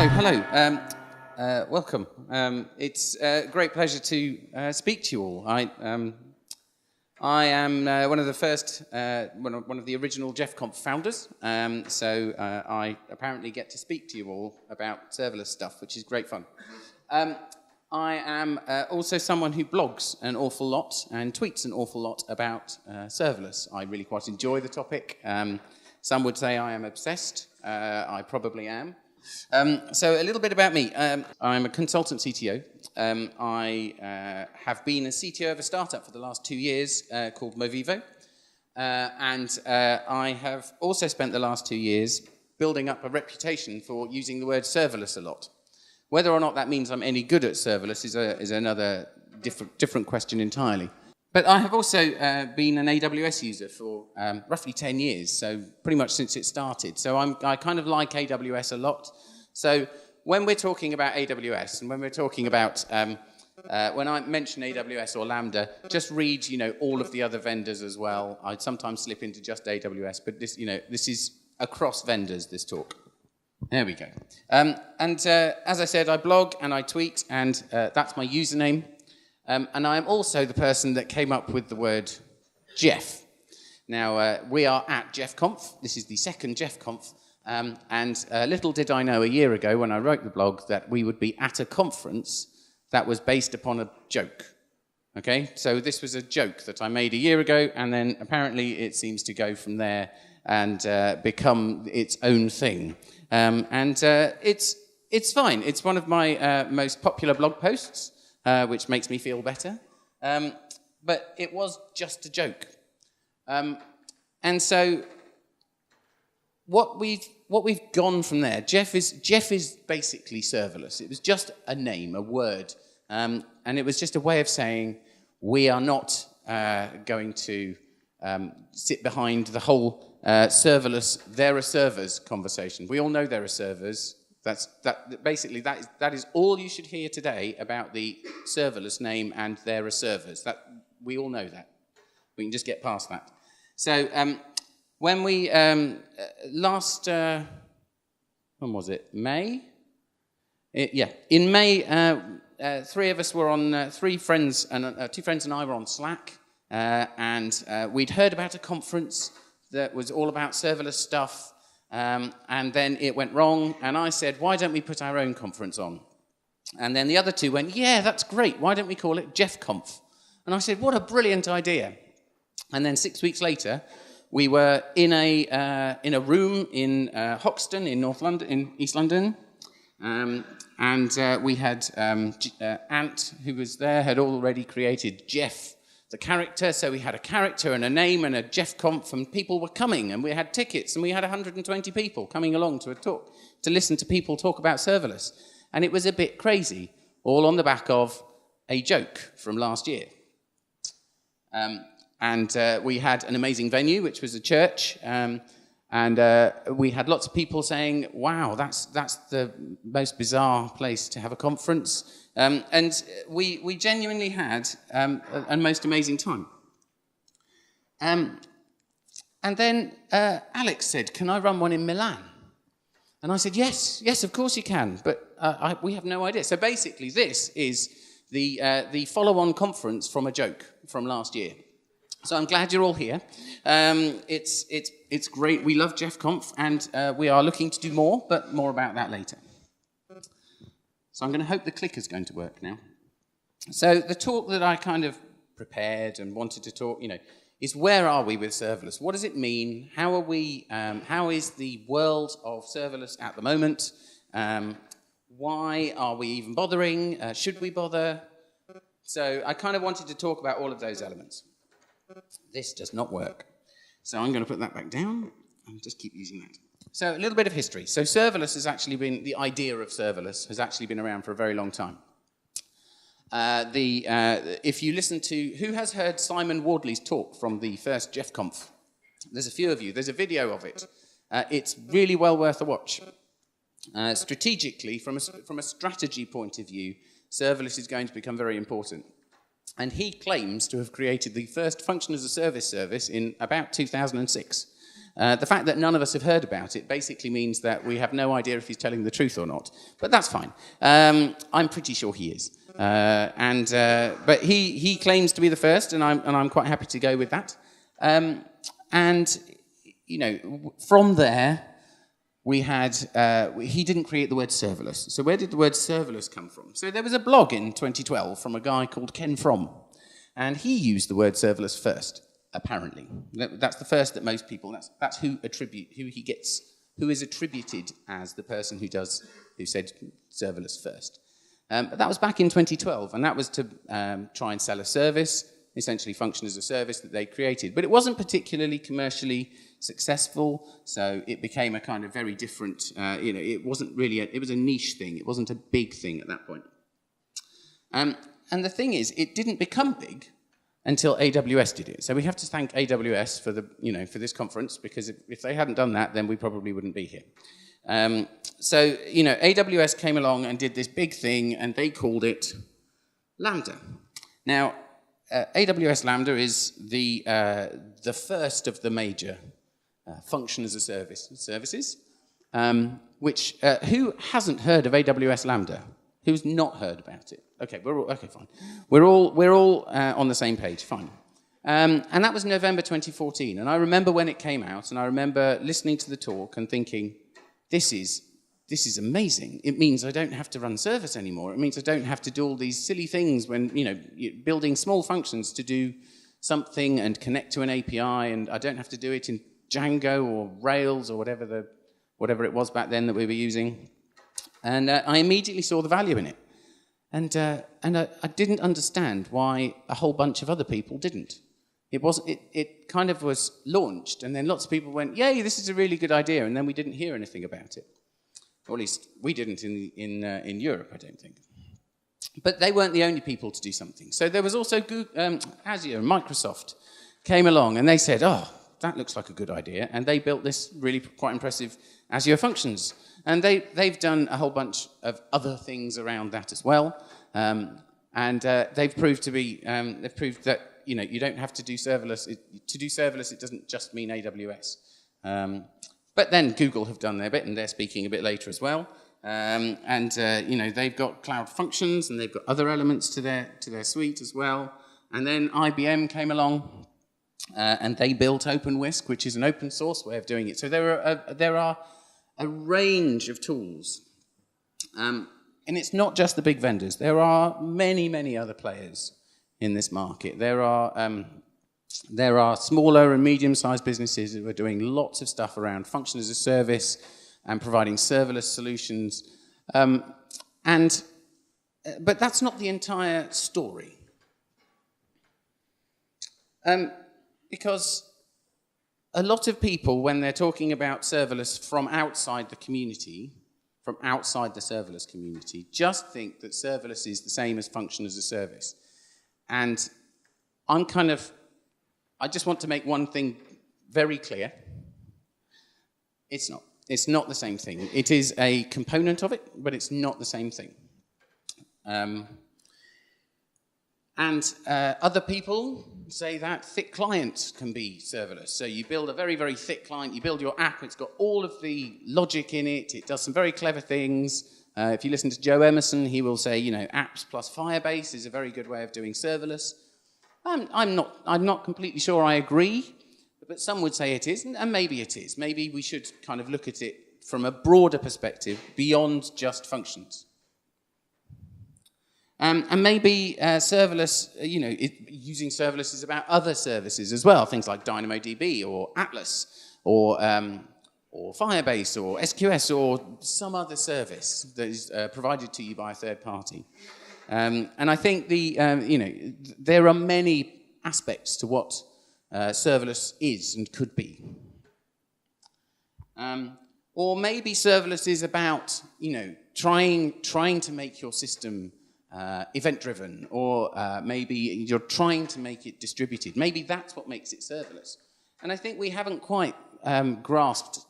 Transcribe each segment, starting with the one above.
So, hello. Welcome. It's a great pleasure to speak to you all. I am one of the first, one of the original JeffConf founders, so I apparently get to speak to you all about serverless stuff, which is great fun. I am also someone who blogs an awful lot and tweets an awful lot about serverless. I really quite enjoy the topic. Some would say I am obsessed. I probably am. So a little bit about me. I'm a consultant CTO. I have been a CTO of a startup for the last 2 years called Movivo. And I have also spent the last 2 years building up a reputation for using the word serverless a lot. Whether or not that means I'm any good at serverless is another different question entirely. But I have also been an AWS user for roughly 10 years, so pretty much since it started. So I kind of like AWS a lot. So when we're talking about AWS, and when we're talking about, when I mention AWS or Lambda, just read, all of the other vendors as well. I sometimes slip into just AWS, but this is across vendors, this talk. There we go. As I said, I blog and I tweet, and that's my username. And I'm also the person that came up with the word Jeff. Now, we are at JeffConf. This is the second JeffConf. And little did I know a year ago when I wrote the blog that we would be at a conference that was based upon a joke. Okay? So this was a joke that I made a year ago, and then apparently it seems to go from there and become its own thing. It's fine. It's one of my most popular blog posts. Which makes me feel better. But it was just a joke. And so what we've gone from there, Jeff is basically serverless. It was just a name, a word. And it was just a way of saying we are not going to sit behind the whole serverless, there are servers conversation. We all know there are servers. Basically, that is all you should hear today about the serverless name and there are servers. We all know that. We can just get past that. So when we when was it? May? In May, three of us were on two friends and I were on Slack, and we'd heard about a conference that was all about serverless stuff. And then it went wrong, and I said, why don't we put our own conference on? And then the other two went, yeah, that's great, why don't we call it JeffConf? And I said, what a brilliant idea. And then 6 weeks later, we were in a room in Hoxton in East London, and we had Ant, who was there, had already created Jeff, the character, so we had a character and a name and a JeffConf, and people were coming, and we had tickets, and we had 120 people coming along to a talk, to listen to people talk about serverless. And it was a bit crazy, all on the back of a joke from last year. We had an amazing venue, which was a church, and we had lots of people saying, wow, that's the most bizarre place to have a conference. And we genuinely had a most amazing time. And then Alex said, can I run one in Milan? And I said, yes, of course you can, but we have no idea. So basically this is the follow-on conference from a joke from last year. So I'm glad you're all here. It's great. We love JeffConf, and we are looking to do more, but more about that later. So I'm going to hope the clicker's going to work now. So the talk that I kind of prepared and wanted to talk, is where are we with serverless? What does it mean? How are we? How is the world of serverless at the moment? Why are we even bothering? Should we bother? So I kind of wanted to talk about all of those elements. This does not work. So I'm going to put that back down and just keep using that. So a little bit of history. So serverless has actually been, the idea of serverless has actually been around for a very long time. If you listen to, who has heard Simon Wardley's talk from the first JeffConf? There's a few of you. There's a video of it. It's really well worth a watch. Strategically, from a strategy point of view, serverless is going to become very important. And he claims to have created the first function as a service in about 2006. The fact that none of us have heard about it basically means that we have no idea if he's telling the truth or not. But that's fine. I'm pretty sure he is. But he claims to be the first, and I'm quite happy to go with that. And, you know, from there, we had, he didn't create the word serverless. So where did the word serverless come from? So there was a blog in 2012 from a guy called Ken Fromm, and he used the word serverless first, apparently. That's the first that most people, that's who is attributed as the person who said serverless first. But that was back in 2012, and that was to try and sell a service, essentially function as a service that they created. But it wasn't particularly commercially successful, so it became a kind of very different, you know, it wasn't really, it was a niche thing. It wasn't a big thing at that point. And the thing is, it didn't become big until AWS did it. So we have to thank AWS for the, you know, for this conference, because if they hadn't done that, then we probably wouldn't be here. So, you know, AWS came along and did this big thing, and they called it Lambda. Now, AWS Lambda is the first of the major function as a service services, which, who hasn't heard of AWS Lambda? Who's not heard about it? Okay, okay, fine. We're all on the same page, fine. And that was November 2014, and I remember when it came out, and I remember listening to the talk and thinking, this is amazing. It means I don't have to run service anymore. It means I don't have to do all these silly things when, you know, building small functions to do something and connect to an API, and I don't have to do it in Django or Rails or whatever it was back then that we were using. And I immediately saw the value in it. And I didn't understand why a whole bunch of other people didn't. It kind of was launched, and then lots of people went, yay, this is a really good idea, and then we didn't hear anything about it. Or at least we didn't in Europe, I don't think. But they weren't the only people to do something. So there was also Google, Azure, Microsoft came along, and they said, oh, that looks like a good idea, and they built this really quite impressive Azure Functions. And they've done a whole bunch of other things around that as well. They've proved that, you know, you don't have to do serverless. To do serverless, it doesn't just mean AWS. But then Google have done their bit, and they're speaking a bit later as well. You know, they've got cloud functions, and they've got other elements to their suite as well. And then IBM came along, and they built OpenWhisk, which is an open source way of doing it. So there are a range of tools. And it's not just the big vendors. There are many, many other players in this market. There are smaller and medium-sized businesses who are doing lots of stuff around function as a service and providing serverless solutions. But that's not the entire story. Because a lot of people, when they're talking about serverless from outside the community, from outside the serverless community, just think that serverless is the same as function as a service. And I just want to make one thing very clear. It's not. It's not the same thing. It is a component of it, but it's not the same thing. Other people say that thick clients can be serverless. So you build a very, very thick client, you build your app, it's got all of the logic in it, it does some very clever things. If you listen to Joe Emerson, he will say, you know, apps plus Firebase is a very good way of doing serverless. I'm not completely sure I agree, but some would say it is, and maybe it is. Maybe we should kind of look at it from a broader perspective beyond just functions. And maybe serverless, you know, using serverless is about other services as well, things like DynamoDB or Atlas or Firebase or SQS or some other service that is provided to you by a third party. And I think you know, there are many aspects to what serverless is and could be. Or maybe serverless is about, you know, trying to make your system event-driven, or maybe you're trying to make it distributed. Maybe that's what makes it serverless. And I think we haven't quite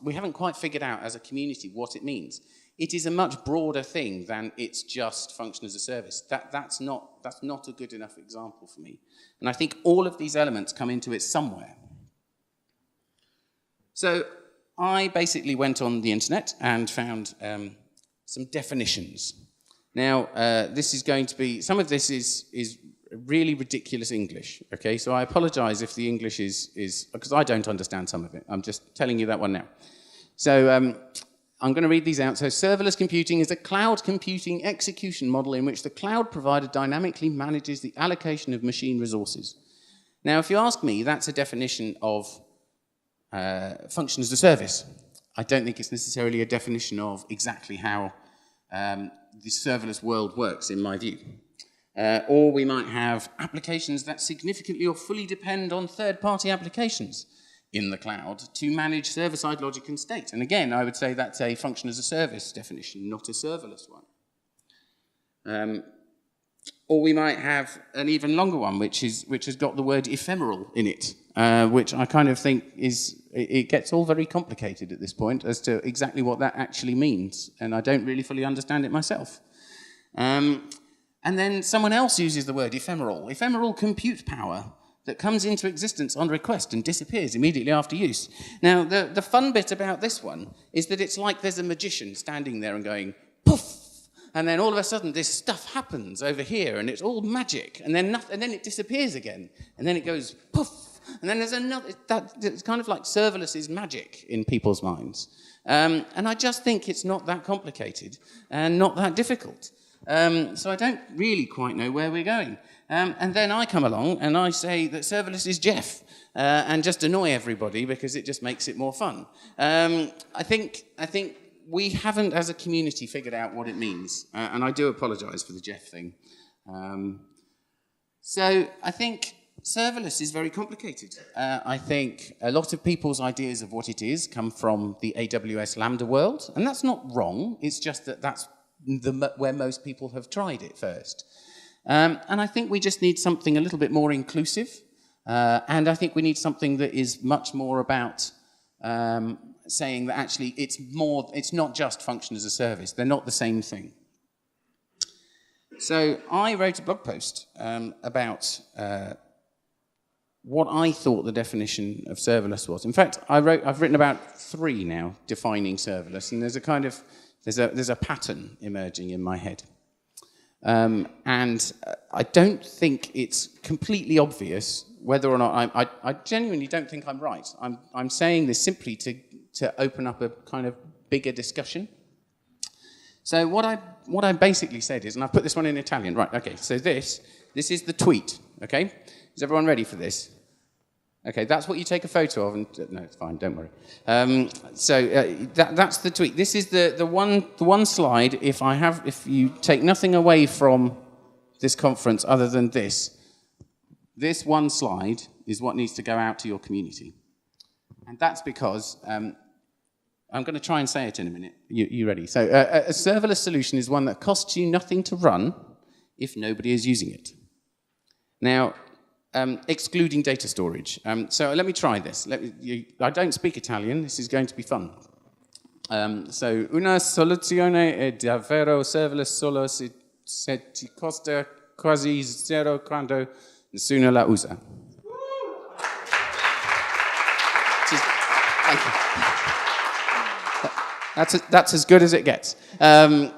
we haven't quite figured out as a community what it means. It is a much broader thing than it's just function as a service. That's not a good enough example for me. And I think all of these elements come into it somewhere. So I basically went on the internet and found some definitions. Now, this is going to be, some of this is really ridiculous English, okay? So I apologize if the English is because I don't understand some of it. I'm just telling you that one now. So I'm going to read these out. So serverless computing is a cloud computing execution model in which the cloud provider dynamically manages the allocation of machine resources. Now, if you ask me, that's a definition of function as a service. I don't think it's necessarily a definition of exactly how the serverless world works, in my view. Or we might have applications that significantly or fully depend on third-party applications in the cloud to manage server-side logic and state. And again, I would say that's a function as a service definition, not a serverless one. Or we might have an even longer one, which has got the word ephemeral in it, which I kind of think it gets all very complicated at this point as to exactly what that actually means, and I don't really fully understand it myself. And then someone else uses the word ephemeral compute power that comes into existence on request and disappears immediately after use. Now, the fun bit about this one is that it's like there's a magician standing there and going, poof, and then all of a sudden this stuff happens over here, and it's all magic, and then it disappears again, and then it goes poof, and then there's another. It's kind of like serverless is magic in people's minds. And I just think it's not that complicated and not that difficult. So I don't really quite know where we're going. And then I come along and I say that serverless is Jeff, and just annoy everybody because it just makes it more fun. I think we haven't, as a community, figured out what it means, and I do apologise for the Jeff thing. So I think serverless is very complicated. I think a lot of people's ideas of what it is come from the AWS Lambda world, and that's not wrong. It's just that that's where most people have tried it first. And I think we just need something a little bit more inclusive, and I think we need something that is much more about saying that actually it's not just function as a service. They're not the same thing. So I wrote a blog post about what I thought the definition of serverless was. In fact, I've written about 3 now defining serverless, and there's a pattern emerging in my head. And I don't think it's completely obvious whether or not I genuinely don't think I'm right. I'm saying this simply to open up a kind of bigger discussion. So what I basically said is, and I've put this one in Italian, right? Okay. So this is the tweet. Okay, is everyone ready for this? Okay, that's what you take a photo of, and no, it's fine, don't worry. That's the tweet. This is the one slide. If you take nothing away from this conference other than this one slide is what needs to go out to your community, and that's because I'm going to try and say it in a minute. You ready? So a serverless solution is one that costs you nothing to run if nobody is using it. Now, excluding data storage. So let me try this. I don't speak Italian. This is going to be fun. So, una soluzione è davvero serverless solo se ti costa quasi zero quando nessuno la usa. Thank you. That's as good as it gets. So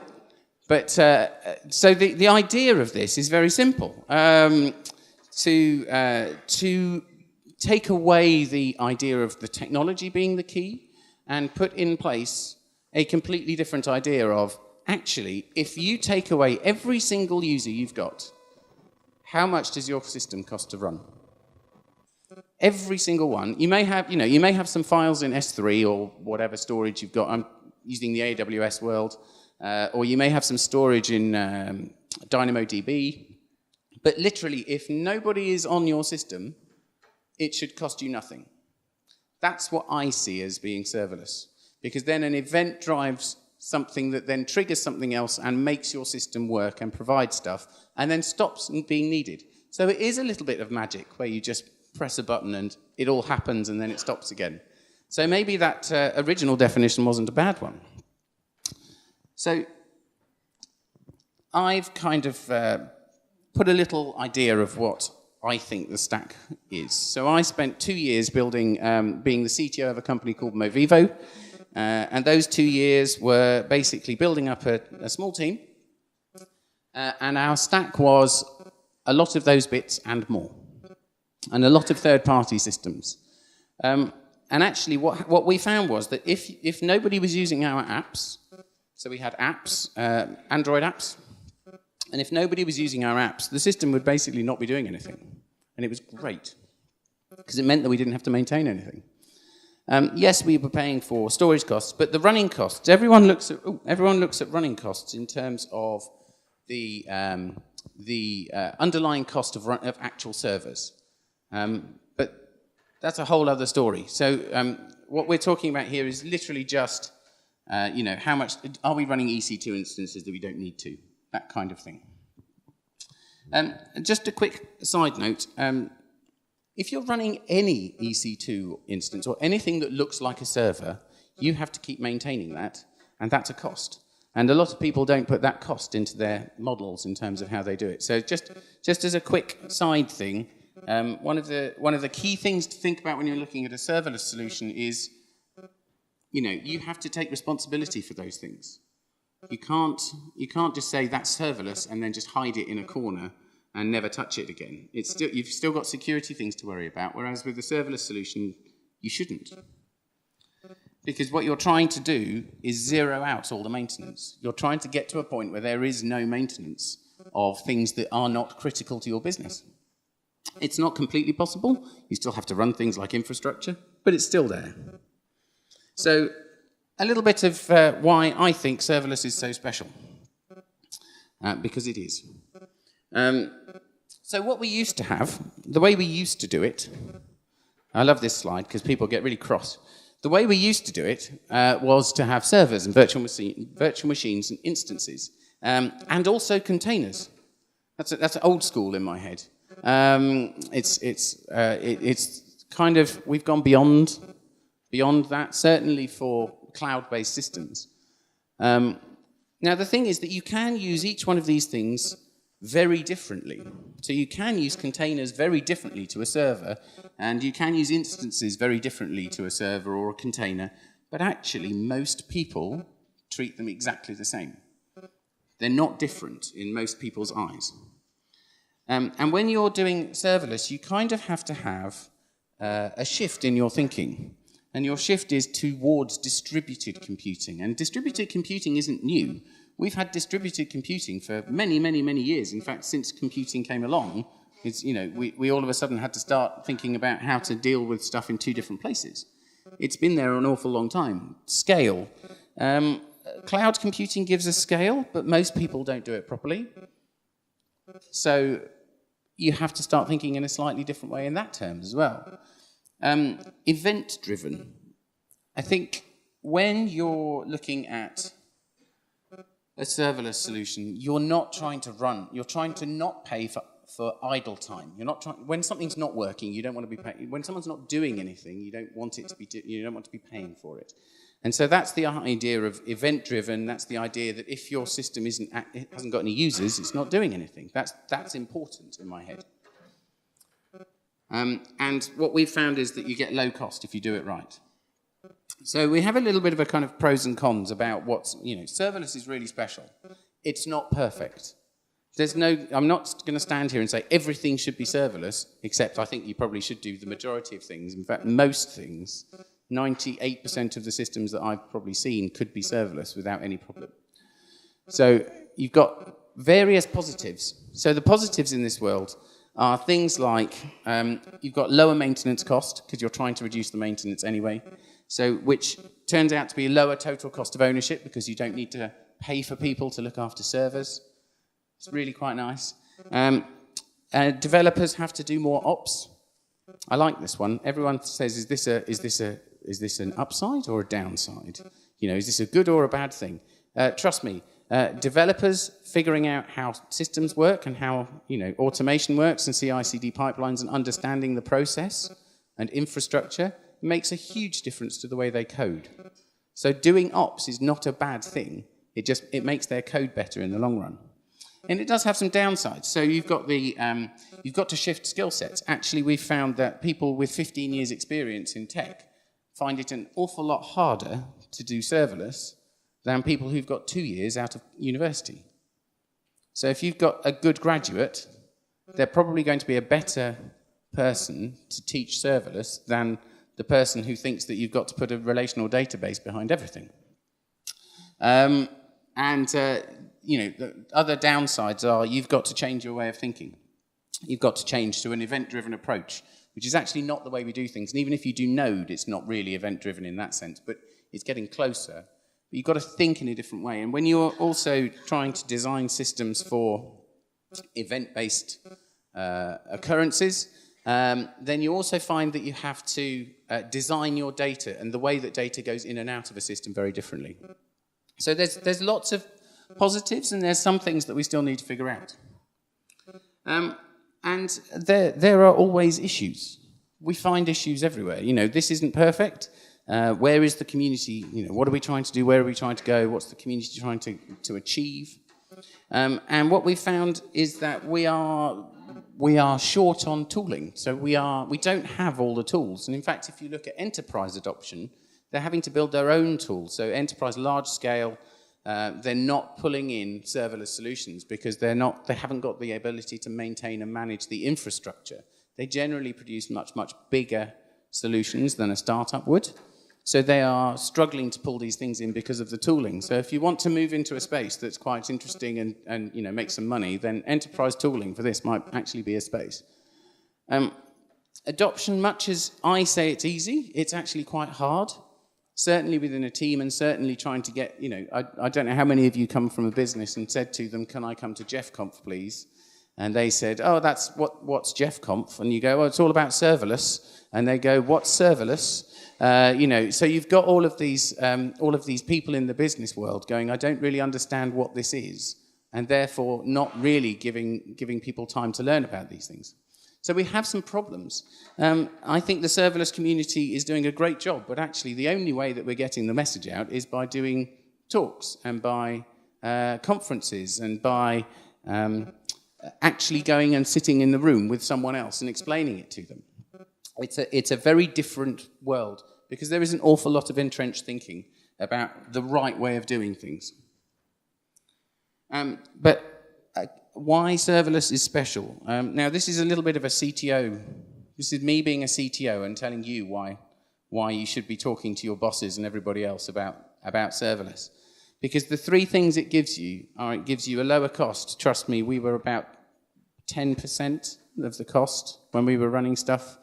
the idea of this is very simple. To take away the idea of the technology being the key and put in place a completely different idea of, actually, if you take away every single user you've got, how much does your system cost to run? Every single one. You may have some files in S3 or whatever storage you've got. I'm using the AWS world. Or you may have some storage in DynamoDB. But literally, if nobody is on your system, it should cost you nothing. That's what I see as being serverless. Because then an event drives something that then triggers something else and makes your system work and provide stuff, and then stops being needed. So it is a little bit of magic, where you just press a button and it all happens and then it stops again. So maybe that original definition wasn't a bad one. So I've kind of put a little idea of what I think the stack is. So I spent 2 years building, being the CTO of a company called Movivo, and those 2 years were basically building up a small team, and our stack was a lot of those bits and more, and a lot of third-party systems. And actually what we found was that if nobody was using our apps, so we had apps, Android apps, and if nobody was using our apps, the system would basically not be doing anything. And it was great, because it meant that we didn't have to maintain anything. Yes, we were paying for storage costs, but the running costs, everyone looks at running costs in terms of the underlying cost of actual servers. But that's a whole other story. So what we're talking about here is literally just, how much, are we running EC2 instances that we don't need to? That kind of thing. Just a quick side note, if you're running any EC2 instance or anything that looks like a server, you have to keep maintaining that, and that's a cost. And a lot of people don't put that cost into their models in terms of how they do it. So just as a quick side thing, one of the key things to think about when you're looking at a serverless solution is, you have to take responsibility for those things. You can't just say that's serverless and then just hide it in a corner and never touch it again. You've still got security things to worry about, whereas with the serverless solution, you shouldn't. Because what you're trying to do is zero out all the maintenance. You're trying to get to a point where there is no maintenance of things that are not critical to your business. It's not completely possible. You still have to run things like infrastructure, but it's still there. So a little bit of why I think serverless is so special, because it is. So what we used to have, the way we used to do it, I love this slide because people get really cross. The way we used to do it was to have servers and virtual machines and instances, and also containers. That's old school in my head. It's kind of, we've gone beyond that, certainly for cloud-based systems. Now, the thing is that you can use each one of these things very differently. So you can use containers very differently to a server, and you can use instances very differently to a server or a container, but actually most people treat them exactly the same. They're not different in most people's eyes. And when you're doing serverless, you kind of have to have a shift in your thinking. And your shift is towards distributed computing. And distributed computing isn't new. We've had distributed computing for many, many, many years. In fact, since computing came along, we all of a sudden had to start thinking about how to deal with stuff in two different places. It's been there an awful long time. Scale. Cloud computing gives us scale, but most people don't do it properly. So you have to start thinking in a slightly different way in that terms as well. Event-driven. I think when you're looking at a serverless solution, you're not trying to run. You're trying to not pay for idle time. You're not trying. When something's not working, you don't want to be paying. When someone's not doing anything, you don't want it to be. You don't want to be paying for it. And so that's the idea of event-driven. That's the idea that if your system it hasn't got any users, it's not doing anything. That's important in my head. And what we've found is that you get low cost if you do it right. So we have a little bit of a kind of pros and cons about serverless is really special. It's not perfect. I'm not going to stand here and say everything should be serverless, except I think you probably should do the majority of things. In fact, most things, 98% of the systems that I've probably seen could be serverless without any problem. So you've got various positives. So the positives in this world are things like you've got lower maintenance cost because you're trying to reduce the maintenance anyway, so which turns out to be a lower total cost of ownership because you don't need to pay for people to look after servers. It's really quite nice. Developers have to do more ops. I like this one. Everyone says, is this an upside or a downside? Is this a good or a bad thing? Trust me. Developers figuring out how systems work and how automation works and CI/CD pipelines and understanding the process and infrastructure makes a huge difference to the way they code. So doing ops is not a bad thing. It makes their code better in the long run. And it does have some downsides. So you've got to shift skill sets. Actually, we've found that people with 15 years experience in tech find it an awful lot harder to do serverless than people who've got 2 years out of university. So if you've got a good graduate, they're probably going to be a better person to teach serverless than the person who thinks that you've got to put a relational database behind everything. The other downsides are you've got to change your way of thinking. You've got to change to an event-driven approach, which is actually not the way we do things. And even if you do Node, it's not really event-driven in that sense, but it's getting closer. But you've got to think in a different way. And when you're also trying to design systems for event-based occurrences, then you also find that you have to design your data and the way that data goes in and out of a system very differently. So there's lots of positives, and there's some things that we still need to figure out. And there are always issues. We find issues everywhere. This isn't perfect. Where is the community? What are we trying to do? Where are we trying to go? What's the community trying to achieve? And what we found is that we are short on tooling. So we don't have all the tools. And in fact, if you look at enterprise adoption, they're having to build their own tools. So enterprise, large scale, they're not pulling in serverless solutions because they haven't got the ability to maintain and manage the infrastructure. They generally produce much, much bigger solutions than a startup would. So they are struggling to pull these things in because of the tooling. So if you want to move into a space that's quite interesting and make some money, then enterprise tooling for this might actually be a space. Adoption, much as I say it's easy, it's actually quite hard. Certainly within a team, and certainly trying to get, I don't know how many of you come from a business and said to them, can I come to JeffConf, please? And they said, oh, what's JeffConf? And you go, oh, it's all about serverless. And they go, what's serverless? So you've got all of these people in the business world going, I don't really understand what this is, and therefore not really giving people time to learn about these things. So we have some problems. I think the serverless community is doing a great job, but actually the only way that we're getting the message out is by doing talks and by conferences and by actually going and sitting in the room with someone else and explaining it to them. It's a very different world because there is an awful lot of entrenched thinking about the right way of doing things. But why serverless is special. Now, this is a little bit of a CTO. This is me being a CTO and telling you why you should be talking to your bosses and everybody else about serverless. Because the three things it gives you are it gives you a lower cost. Trust me, we were about 10% of the cost when we were running stuff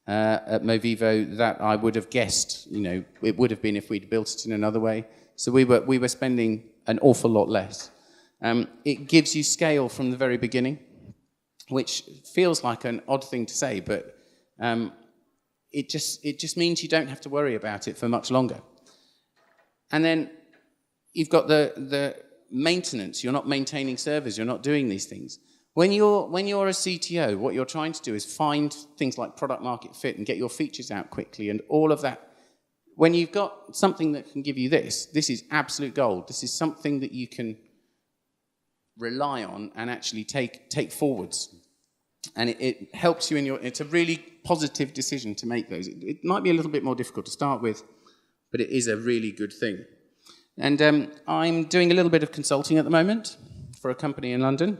at Movivo that I would have guessed, it would have been if we'd built it in another way. So we were spending an awful lot less. It gives you scale from the very beginning, which feels like an odd thing to say, but it just means you don't have to worry about it for much longer. And then you've got the maintenance. You're not maintaining servers. You're not doing these things. When you're a CTO, what you're trying to do is find things like product market fit and get your features out quickly and all of that. When you've got something that can give you this is absolute gold. This is something that you can rely on and actually take forwards. And it helps you it's a really positive decision to make those. It might be a little bit more difficult to start with, but it is a really good thing. And I'm doing a little bit of consulting at the moment for a company in London.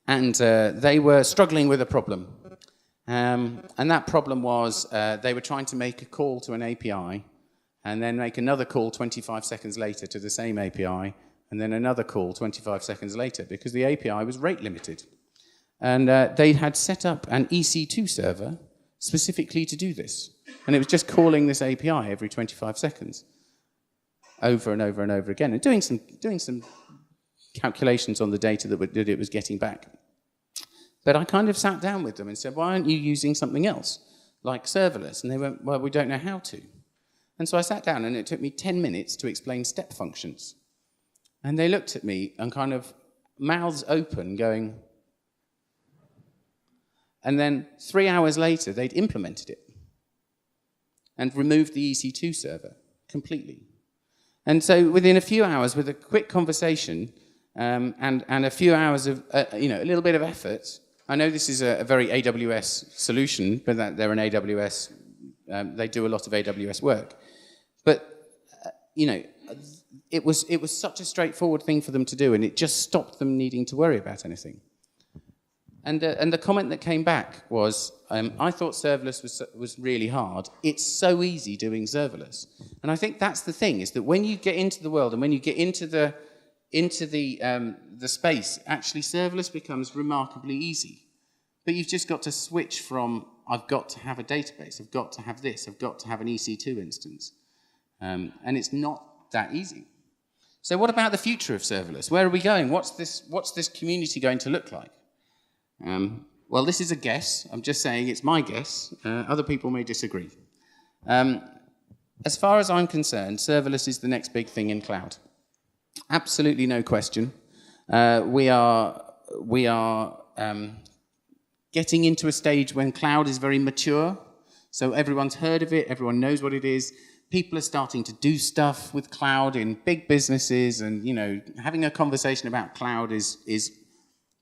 And they were struggling with a problem. And that problem was they were trying to make a call to an API and then make another call 25 seconds later to the same API and then another call 25 seconds later because the API was rate limited. And they had set up an EC2 server specifically to do this. And it was just calling this API every 25 seconds over and over and over again and doing some calculations on the data that it was getting back. But I kind of sat down with them and said, why aren't you using something else, like serverless? And they went, well, we don't know how to. And so I sat down, and it took me 10 minutes to explain step functions. And they looked at me and kind of mouths open, going... And then 3 hours later, they'd implemented it and removed the EC2 server completely. And so within a few hours, with a quick conversation, and a few hours of, a little bit of effort. I know this is a very AWS solution, but that they're an AWS, they do a lot of AWS work. But, it was such a straightforward thing for them to do, and it just stopped them needing to worry about anything. And the comment that came back was, I thought serverless was really hard. It's so easy doing serverless. And I think that's the thing, is that when you get into the world and when you get into the space, actually serverless becomes remarkably easy. But you've just got to switch from, I've got to have a database, I've got to have this, I've got to have an EC2 instance. And it's not that easy. So what about the future of serverless? Where are we going? What's this community going to look like? Well, this is a guess. I'm just saying it's my guess. Other people may disagree. As far as I'm concerned, serverless is the next big thing in cloud. Absolutely no question. We are getting into a stage when cloud is very mature. So everyone's heard of it. Everyone knows what it is. People are starting to do stuff with cloud in big businesses, and having a conversation about cloud is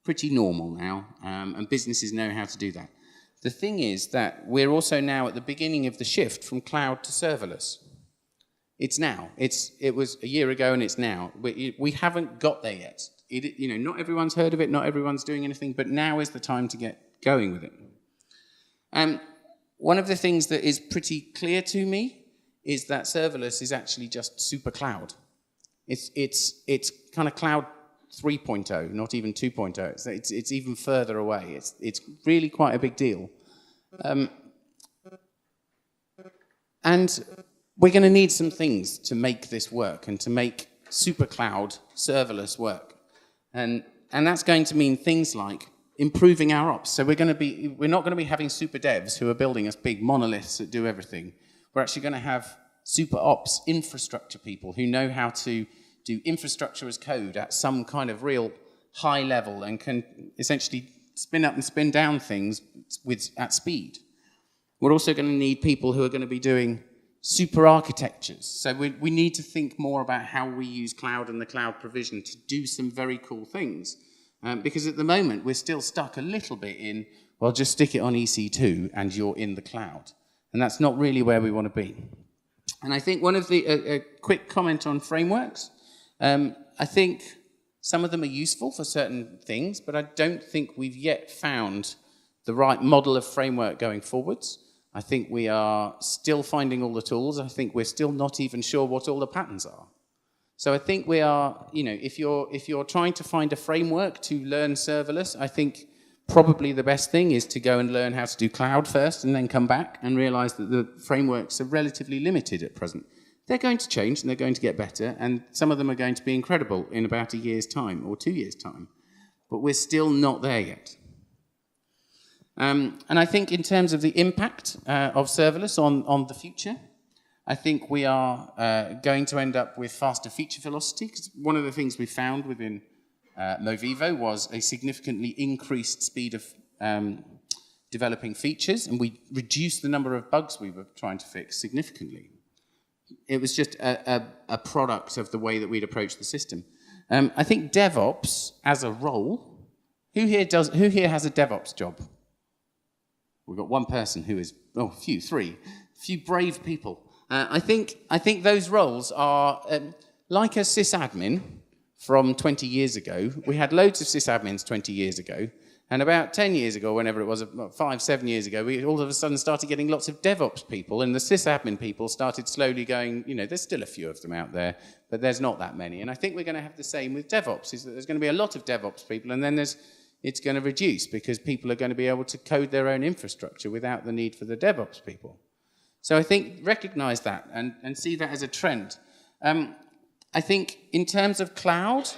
pretty normal now, and businesses know how to do that. The thing is that we're also now at the beginning of the shift from cloud to serverless. It's now. It was a year ago, and it's now. We haven't got there yet. Not everyone's heard of it, not everyone's doing anything, but now is the time to get going with it. One of the things that is pretty clear to me is that serverless is actually just super cloud. It's kind of cloud 3.0, not even 2.0. It's even further away. It's really quite a big deal. And we're going to need some things to make this work and to make super cloud serverless work. And that's going to mean things like improving our ops. So we're not going to be having super devs who are building us big monoliths that do everything. We're actually going to have super ops infrastructure people who know how to do infrastructure as code at some kind of real high level and can essentially spin up and spin down things at speed. We're also going to need people who are going to be doing super architectures. So we need to think more about how we use cloud and the cloud provision to do some very cool things. Because at the moment, we're still stuck a little bit in, well, just stick it on EC2 and you're in the cloud. And that's not really where we want to be. And I think one of a quick comment on frameworks. I think some of them are useful for certain things, but I don't think we've yet found the right model of framework going forwards. I think we are still finding all the tools. I think we're still not even sure what all the patterns are. So I think we are, if you're trying to find a framework to learn serverless, I think probably the best thing is to go and learn how to do cloud first and then come back and realize that the frameworks are relatively limited at present. They're going to change and they're going to get better, and some of them are going to be incredible in about a year's time or 2 years' time. But we're still not there yet. And I think in terms of the impact of serverless on the future, I think we are going to end up with faster feature velocity, because one of the things we found within Movivo was a significantly increased speed of developing features, and we reduced the number of bugs we were trying to fix significantly. It was just a product of the way that we'd approach the system. I think DevOps as a role, who here has a DevOps job? We've got one person who is, three brave people. I think those roles are like a sysadmin from 20 years ago. We had loads of sysadmins 20 years ago, and about 10 years ago, whenever it was, 7 years ago, we all of a sudden started getting lots of DevOps people, and the sysadmin people started slowly going, there's still a few of them out there, but there's not that many. And I think we're going to have the same with DevOps, is that there's going to be a lot of DevOps people, and then it's going to reduce because people are going to be able to code their own infrastructure without the need for the DevOps people. So I think recognize that and see that as a trend. I think in terms of cloud,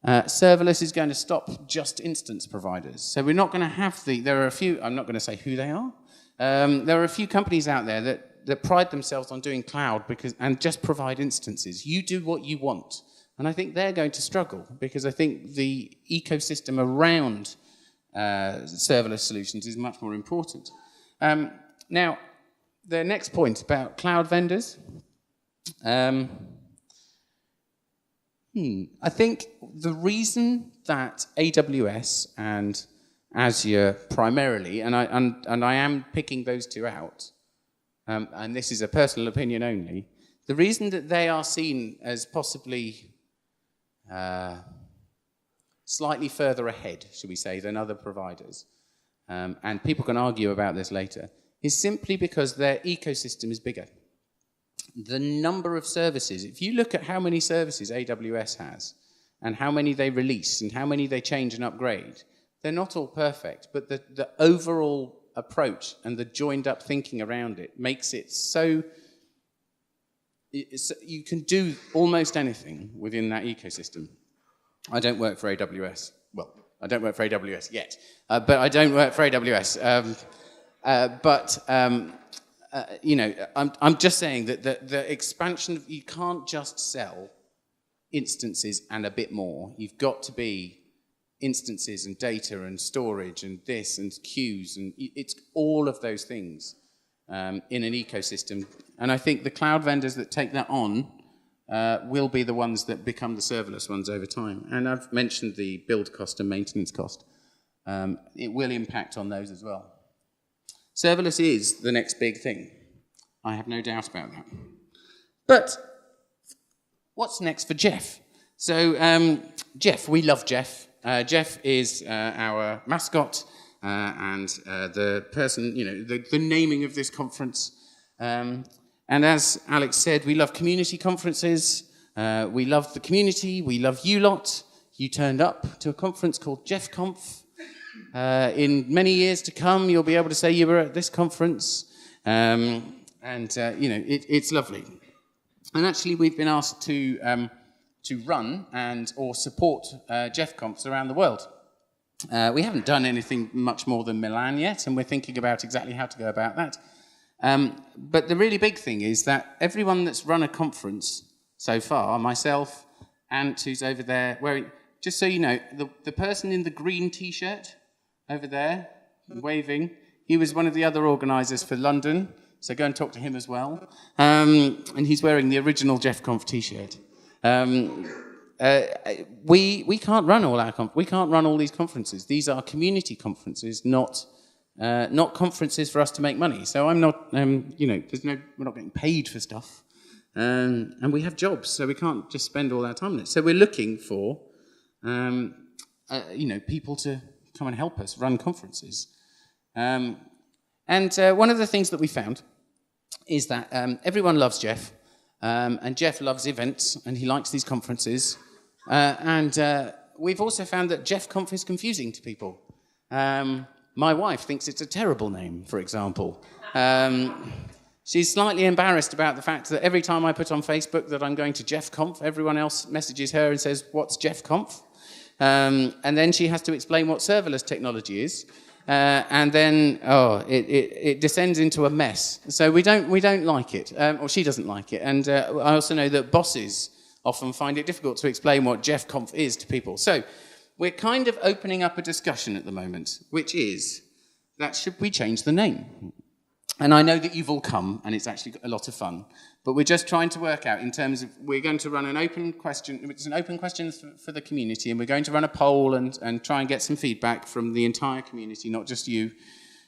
serverless is going to stop just instance providers. So we're not going to have there are a few, I'm not going to say who they are. There are a few companies out there that pride themselves on doing cloud and just provide instances. You do what you want. And I think they're going to struggle because I think the ecosystem around serverless solutions is much more important. Now, the next point about cloud vendors. I think the reason that AWS and Azure primarily, and I am picking those two out, and this is a personal opinion only, the reason that they are seen as possibly slightly further ahead, should we say, than other providers, and people can argue about this later, is simply because their ecosystem is bigger. The number of services, if you look at how many services AWS has, and how many they release, and how many they change and upgrade, they're not all perfect, but the overall approach and the joined-up thinking around it makes it so you can do almost anything within that ecosystem. I don't work for AWS. Well, I don't work for AWS yet, but I don't work for AWS. I'm just saying that the expansion, you can't just sell instances and a bit more. You've got to be instances and data and storage and this and queues, and it's all of those things in an ecosystem. And I think the cloud vendors that take that on will be the ones that become the serverless ones over time. And I've mentioned the build cost and maintenance cost. It will impact on those as well. Serverless is the next big thing. I have no doubt about that. But what's next for Jeff? So Jeff, we love Jeff. Jeff is our mascot and the person, the naming of this conference. And as Alex said, we love community conferences. We love the community. We love you lot. You turned up to a conference called JeffConf. In many years to come, you'll be able to say you were at this conference. It's lovely. And actually, we've been asked to run or support JeffConfs around the world. We haven't done anything much more than Milan yet, and we're thinking about exactly how to go about that. But the really big thing is that everyone that's run a conference so far, myself, Ant, who's over there, just so you know, the person in the green T-shirt over there, waving, he was one of the other organisers for London, so go and talk to him as well. And he's wearing the original JeffConf T-shirt. We can't run we can't run all these conferences. These are community conferences, not conferences for us to make money. So I'm not, we're not getting paid for stuff, and we have jobs, so we can't just spend all our time on it. So we're looking for, people to come and help us run conferences. And one of the things that we found is that everyone loves Jeff. And Jeff loves events, and he likes these conferences. And we've also found that JeffConf is confusing to people. My wife thinks it's a terrible name, for example. She's slightly embarrassed about the fact that every time I put on Facebook that I'm going to JeffConf, everyone else messages her and says, "What's JeffConf?" And then she has to explain what serverless technology is. And then, it descends into a mess. So we don't like it, or she doesn't like it. And I also know that bosses often find it difficult to explain what JeffConf is to people. So we're kind of opening up a discussion at the moment, which is that should we change the name? And I know that you've all come, and it's actually a lot of fun. But we're just trying to work out in terms of, we're going to run an open question. It's an open question for the community, and we're going to run a poll and try and get some feedback from the entire community, not just you.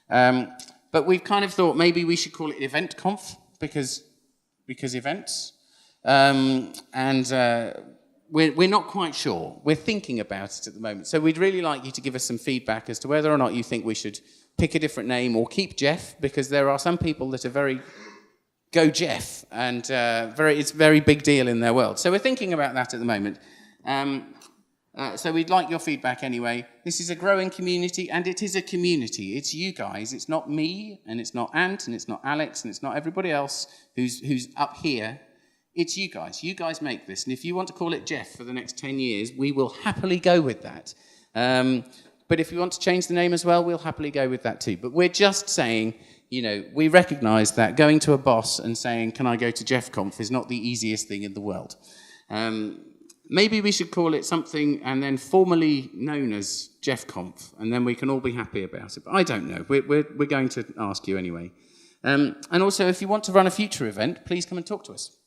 But we've kind of thought maybe we should call it EventConf because events. We're not quite sure. We're thinking about it at the moment. So we'd really like you to give us some feedback as to whether or not you think we should pick a different name or keep Jeff, because there are some people that are very go Jeff, and it's a very big deal in their world. So we're thinking about that at the moment. So we'd like your feedback anyway. This is a growing community, and it is a community. It's you guys. It's not me, and it's not Ant, and it's not Alex, and it's not everybody else who's up here. It's you guys. You guys make this. And if you want to call it Jeff for the next 10 years, we will happily go with that. But if you want to change the name as well, we'll happily go with that too. But we're just saying, we recognise that going to a boss and saying, "Can I go to JeffConf?" is not the easiest thing in the world. Maybe we should call it something and then formally known as JeffConf, and then we can all be happy about it. But I don't know. We're going to ask you anyway. And also, if you want to run a future event, please come and talk to us.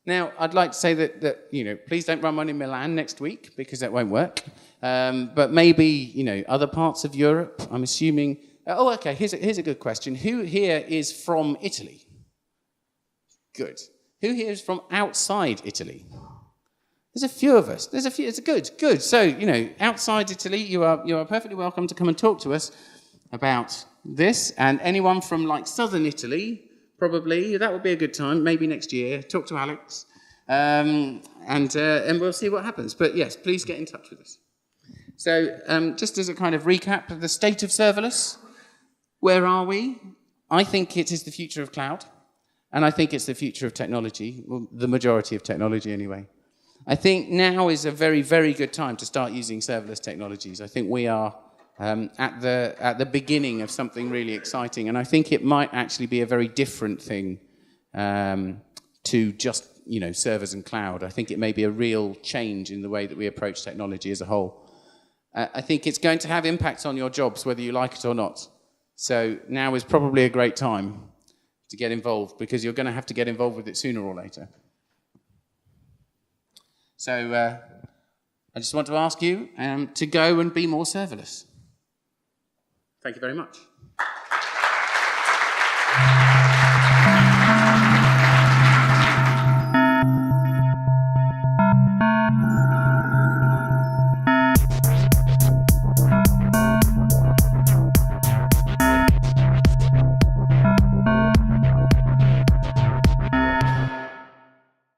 Now, I'd like to say that please don't run one in Milan next week, because that won't work. But maybe, other parts of Europe, I'm assuming. Okay, here's a good question. Who here is from Italy? Good. Who here is from outside Italy? There's a few of us. It's good. So, outside Italy, you are perfectly welcome to come and talk to us about this. And anyone from, southern Italy, probably, that would be a good time, maybe next year. Talk to Alex, and we'll see what happens. But yes, please get in touch with us. So just as a kind of recap of the state of serverless, where are we? I think it is the future of cloud, and I think it's the future of technology, well, the majority of technology anyway. I think now is a very, very good time to start using serverless technologies. I think we are at the beginning of something really exciting, and I think it might actually be a very different thing to just servers and cloud. I think it may be a real change in the way that we approach technology as a whole. I think it's going to have impacts on your jobs, whether you like it or not. So now is probably a great time to get involved, because you're going to have to get involved with it sooner or later. So I just want to ask you to go and be more serverless. Thank you very much.